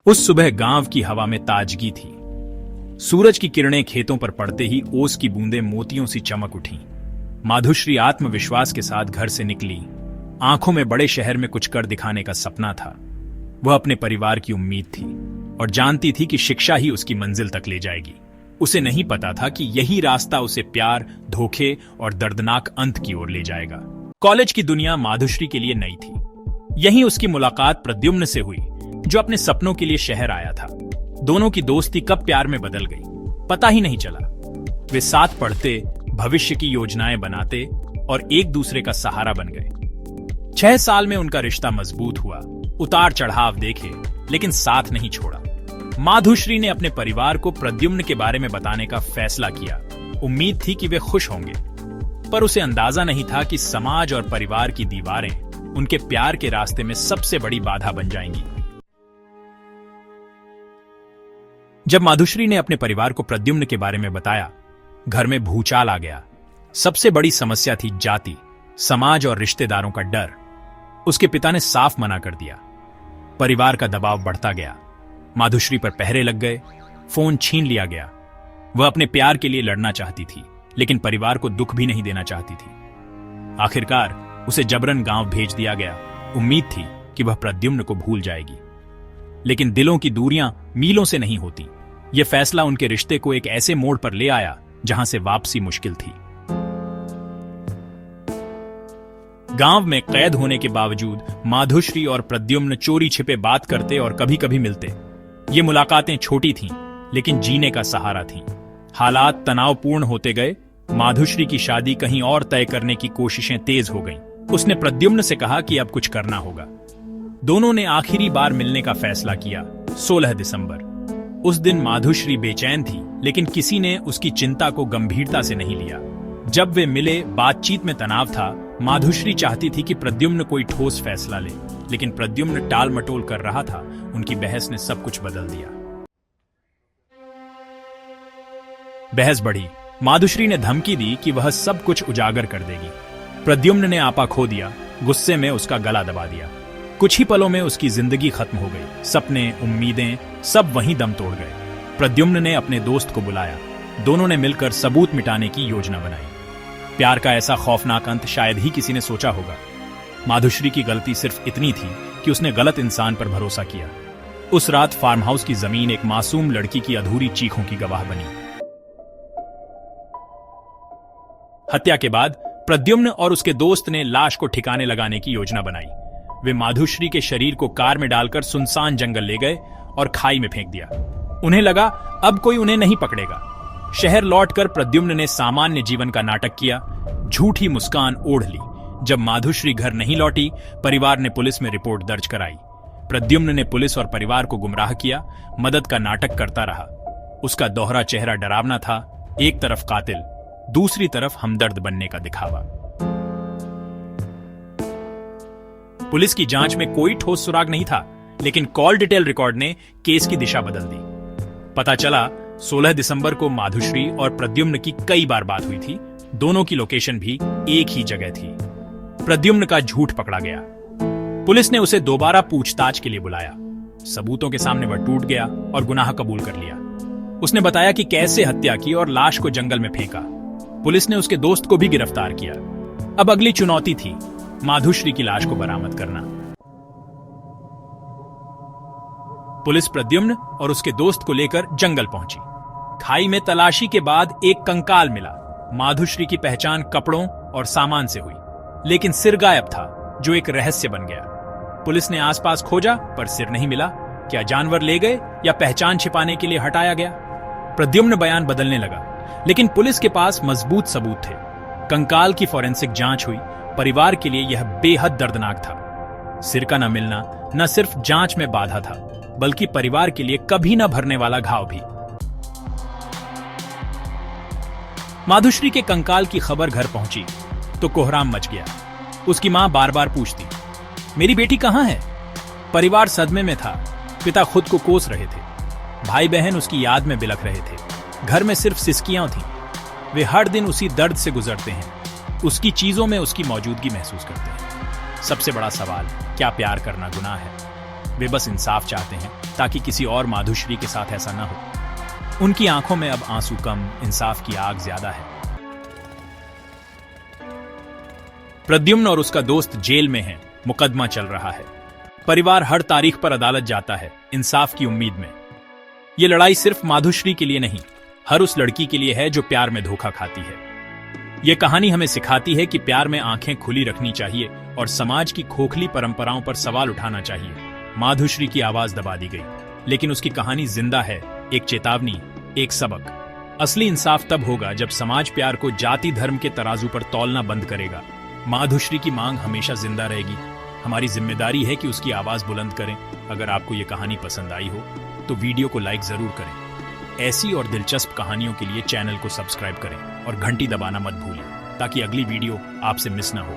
उस सुबह गांव की हवा में ताजगी थी। सूरज की किरणें खेतों पर पड़ते ही ओस की बूंदें मोतियों सी चमक उठीं। माधुश्री आत्मविश्वास के साथ घर से निकली। आंखों में बड़े शहर में कुछ कर दिखाने का सपना था। वह अपने परिवार की उम्मीद थी और जानती थी कि शिक्षा ही उसकी मंजिल तक ले जाएगी। उसे नहीं पता था कि यही रास्ता उसे प्यार, धोखे और दर्दनाक अंत की ओर ले जाएगा। कॉलेज की दुनिया माधुश्री के लिए नई थी। यहीं उसकी मुलाकात प्रद्युम्न से हुई, जो अपने सपनों के लिए शहर आया था। दोनों की दोस्ती कब प्यार में बदल गई, पता ही नहीं चला। वे साथ पढ़ते, भविष्य की योजनाएं बनाते और एक दूसरे का सहारा बन गए। 6 साल में उनका रिश्ता मजबूत हुआ। उतार चढ़ाव देखे, लेकिन साथ नहीं छोड़ा। माधुश्री ने अपने परिवार को प्रद्युम्न के बारे में बताने का फैसला किया। उम्मीद थी कि वे खुश होंगे, पर उसे अंदाजा नहीं था कि समाज और परिवार की दीवारें उनके प्यार के रास्ते में सबसे बड़ी बाधा बन जाएंगी। जब माधुश्री ने अपने परिवार को प्रद्युम्न के बारे में बताया, घर में भूचाल आ गया। सबसे बड़ी समस्या थी जाति, समाज और रिश्तेदारों का डर। उसके पिता ने साफ मना कर दिया। परिवार का दबाव बढ़ता गया। माधुश्री पर पहरे लग गए, फोन छीन लिया गया। वह अपने प्यार के लिए लड़ना चाहती थी, लेकिन परिवार को दुख भी नहीं देना चाहती थी। आखिरकार उसे जबरन गांव भेज दिया गया। उम्मीद थी कि वह प्रद्युम्न को भूल जाएगी, लेकिन दिलों की दूरियां मीलों से नहीं होती। यह फैसला उनके रिश्ते को एक ऐसे मोड़ पर ले आया जहां से वापसी मुश्किल थी। गांव में कैद होने के बावजूद माधुश्री और प्रद्युम्न चोरी छिपे बात करते और कभी कभी मिलते। ये मुलाकातें छोटी थीं, लेकिन जीने का सहारा थीं। हालात तनावपूर्ण होते गए। माधुश्री की शादी कहीं और तय करने की कोशिशें तेज हो गईं। उसने प्रद्युम्न से कहा कि अब कुछ करना होगा। दोनों ने आखिरी बार मिलने का फैसला किया। 16 दिसंबर। उस दिन माधुश्री बेचैन थी, लेकिन किसी ने उसकी चिंता को गंभीरता से नहीं लिया। जब वे मिले, बातचीत में तनाव था। माधुश्री चाहती थी कि प्रद्युम्न कोई ठोस फैसला ले, लेकिन प्रद्युम्न टाल मटोल कर रहा था। उनकी बहस ने सब कुछ बदल दिया। बहस बढ़ी। माधुश्री ने धमकी दी कि वह सब कुछ उजागर कर देगी। प्रद्युम्न ने आपा खो दिया। गुस्से में उसका गला दबा दिया। कुछ ही पलों में उसकी जिंदगी खत्म हो गई। सपने, उम्मीदें सब वहीं दम तोड़ गए। प्रद्युम्न ने अपने दोस्त को बुलाया। दोनों ने मिलकर सबूत मिटाने की योजना बनाई। प्यार का ऐसा खौफनाक अंत शायद ही किसी ने सोचा होगा। माधुश्री की गलती सिर्फ इतनी थी कि उसने गलत इंसान पर भरोसा किया। उस रात फार्म हाउस की जमीन एक मासूम लड़की की अधूरी चीखों की गवाह बनी। हत्या के बाद प्रद्युम्न और उसके दोस्त ने लाश को ठिकाने लगाने की योजना बनाई। वे माधुश्री के शरीर को कार में डालकर सुनसान जंगल ले गए और खाई में फेंक दिया। उन्हें लगा अब कोई उन्हें नहीं पकड़ेगा। शहर लौटकर प्रद्युम्न ने सामान्य जीवन का नाटक किया। झूठी मुस्कान ओढ़ ली। जब माधुश्री घर नहीं लौटी, परिवार ने पुलिस में रिपोर्ट दर्ज कराई। प्रद्युम्न ने पुलिस और परिवार को गुमराह किया, मदद का नाटक करता रहा। उसका दोहरा चेहरा डरावना था। एक तरफ कातिल, दूसरी तरफ हमदर्द बनने का दिखावा। पुलिस की जांच में कोई ठोस सुराग नहीं था, लेकिन कॉल डिटेल रिकॉर्ड ने केस की दिशा बदल दी। पता चला 16 दिसंबर को माधुश्री और प्रद्युम्न की कई बार बात हुई थी। दोनों की लोकेशन भी एक ही जगह थी। प्रद्युम्न का झूठ पकड़ा गया। पुलिस ने उसे दोबारा पूछताछ के लिए बुलाया। सबूतों के सामने वह टूट गया और गुनाह कबूल कर लिया। उसने बताया कि कैसे हत्या की और लाश को जंगल में फेंका। पुलिस ने उसके दोस्त को भी गिरफ्तार किया। अब अगली चुनौती थी माधुश्री की लाश को बरामद करना। पुलिस प्रद्युम्न और उसके दोस्त को लेकर जंगल पहुंची। खाई में तलाशी के बाद एक कंकाल मिला। माधुश्री की पहचान कपड़ों और सामान से हुई, लेकिन सिर गायब था, जो एक रहस्य बन गया। पुलिस ने आसपास खोजा, पर सिर नहीं मिला। क्या जानवर ले गए या पहचान छिपाने के लिए हटाया गया? प्रद्युम्न बयान बदलने लगा, लेकिन पुलिस के पास मजबूत सबूत थे। कंकाल की फॉरेंसिक जांच हुई। परिवार के लिए यह बेहद दर्दनाक था। सिर का न मिलना न सिर्फ जांच में बाधा था, बल्कि परिवार के लिए कभी न भरने वाला घाव भी। माधुश्री के कंकाल की खबर घर पहुंची तो कोहराम मच गया। उसकी मां बार बार पूछती, मेरी बेटी कहां है? परिवार सदमे में था। पिता खुद को कोस रहे थे। भाई बहन उसकी याद में बिलख रहे थे। घर में सिर्फ सिसकियां थीं। वे हर दिन उसी दर्द से गुजरते हैं। उसकी चीजों में उसकी मौजूदगी महसूस करते हैं। सबसे बड़ा सवाल, क्या प्यार करना गुनाह है? वे बस इंसाफ चाहते हैं ताकि किसी और माधुश्री के साथ ऐसा न हो। उनकी आंखों में अब आंसू कम, इंसाफ की आग ज्यादा है। प्रद्युम्न और उसका दोस्त जेल में हैं, मुकदमा चल रहा है। परिवार हर तारीख पर अदालत जाता है, इंसाफ की उम्मीद में। ये लड़ाई सिर्फ माधुश्री के लिए नहीं, हर उस लड़की के लिए है जो प्यार में धोखा खाती है। यह कहानी हमें सिखाती है कि प्यार में आंखें खुली रखनी चाहिए और समाज की खोखली परंपराओं पर सवाल उठाना चाहिए। माधुश्री की आवाज दबा दी गई, लेकिन उसकी कहानी जिंदा है, एक चेतावनी, एक सबक। असली इंसाफ तब होगा जब समाज प्यार को जाति धर्म के तराजू पर तौलना बंद करेगा। माधुश्री की मांग हमेशा जिंदा रहेगी। हमारी जिम्मेदारी है कि उसकी आवाज बुलंद करें। अगर आपको यह कहानी पसंद आई हो तो वीडियो को लाइक जरूर करें। ऐसी और दिलचस्प कहानियों के लिए चैनल को सब्सक्राइब करें और घंटी दबाना मत भूलें ताकि अगली वीडियो आपसे मिस ना हो।